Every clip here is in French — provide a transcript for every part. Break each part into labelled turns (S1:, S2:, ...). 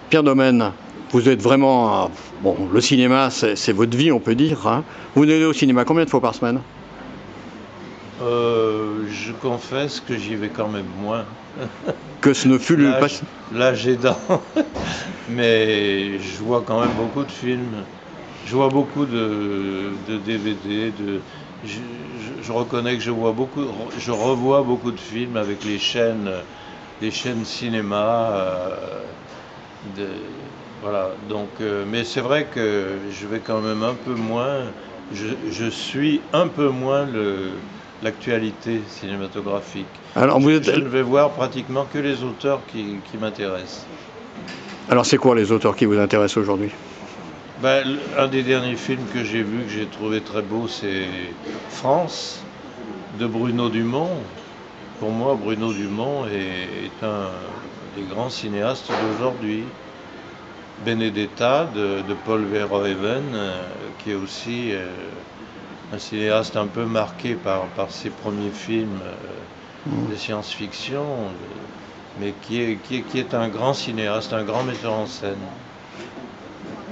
S1: Pierre Domaine, vous êtes vraiment... Bon, le cinéma, c'est votre vie, on peut dire. Hein. Vous allez au cinéma combien de fois par semaine?
S2: Je confesse que j'y vais quand même moins.
S1: Que ce ne fut le passé.
S2: L'âge aidant. Mais je vois quand même beaucoup de films. Je vois beaucoup de DVD. Je reconnais que je revois beaucoup de films avec les chaînes cinéma. Voilà. Donc, mais c'est vrai que je vais quand même un peu moins. Je suis un peu moins l'actualité cinématographique.
S1: Alors,
S2: Je ne vais voir pratiquement que les auteurs qui m'intéressent.
S1: Alors, c'est quoi les auteurs qui vous intéressent aujourd'hui?
S2: Un des derniers films que j'ai vu, que j'ai trouvé très beau, c'est France, de Bruno Dumont. Pour moi, Bruno Dumont est un des grands cinéastes d'aujourd'hui. Benedetta de Paul Verhoeven, qui est aussi un cinéaste un peu marqué par ses premiers films de science-fiction, mais qui est un grand cinéaste, un grand metteur en scène.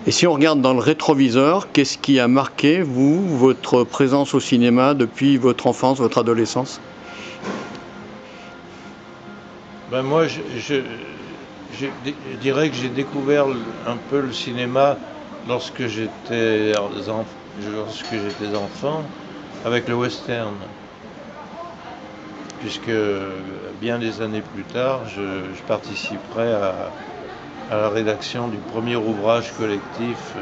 S1: Et si on regarde dans le rétroviseur, qu'est-ce qui a marqué, vous, votre présence au cinéma depuis votre enfance, votre adolescence?
S2: Moi, je dirais que j'ai découvert un peu le cinéma lorsque j'étais enfant avec le western. Puisque bien des années plus tard, je participerai à la rédaction du premier ouvrage collectif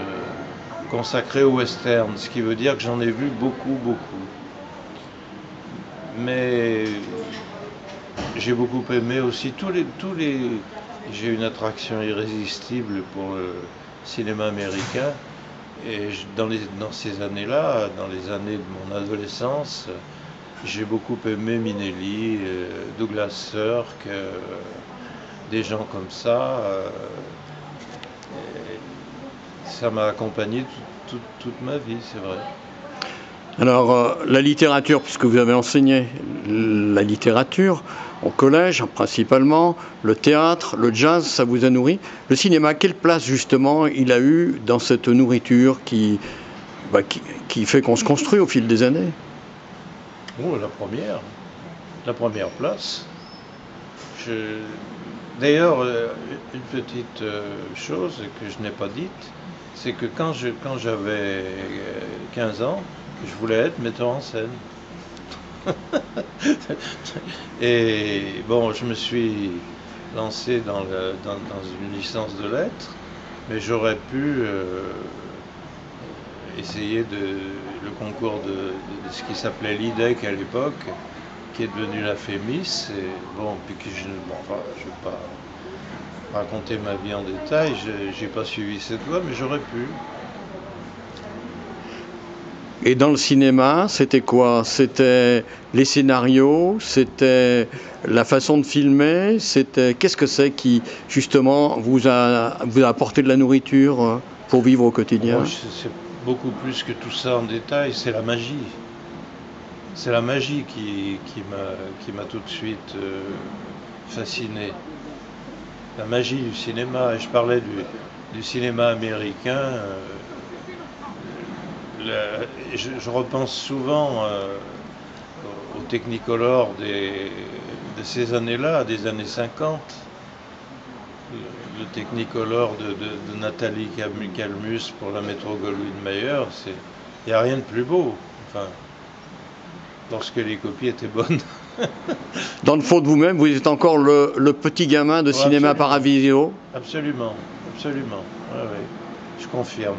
S2: consacré au western, ce qui veut dire que j'en ai vu beaucoup. Mais j'ai beaucoup aimé aussi j'ai une attraction irrésistible pour le cinéma américain. Et dans ces années-là, dans les années de mon adolescence, j'ai beaucoup aimé Minelli, Douglas Sirk, des gens comme ça. Ça m'a accompagné toute ma vie, c'est vrai.
S1: Alors, la littérature, puisque vous avez enseigné la littérature au collège principalement, le théâtre, le jazz, ça vous a nourri. Le cinéma, quelle place justement il a eu dans cette nourriture qui fait qu'on se construit au fil des années?
S2: Oh, la première place. D'ailleurs, une petite chose que je n'ai pas dite, c'est que quand j'avais 15 ans, je voulais être metteur en scène. Et bon, je me suis lancé dans une licence de lettres, mais j'aurais pu essayer le concours de ce qui s'appelait l'IDEC à l'époque, qui est devenu la FEMIS. Et bon, puis que je ne vais pas raconter ma vie en détail, j'ai pas suivi cette voie, mais j'aurais pu.
S1: Et dans le cinéma, c'était quoi? C'était les scénarios, c'était la façon de filmer, qu'est-ce que c'est qui justement vous a apporté de la nourriture pour vivre au quotidien?
S2: C'est beaucoup plus que tout ça en détail, c'est la magie. C'est la magie qui m'a tout de suite fasciné. La magie du cinéma. Et je parlais du cinéma américain. Je repense souvent au Technicolor de ces années-là, des années 50. Le Technicolor de Nathalie Kalmus pour la Metro-Goldwyn-Mayer, il n'y a rien de plus beau. Enfin, lorsque les copies étaient bonnes.
S1: Dans le fond de vous-même, vous êtes encore le petit gamin de cinéma Paravisio?
S2: Absolument. Ouais, je confirme.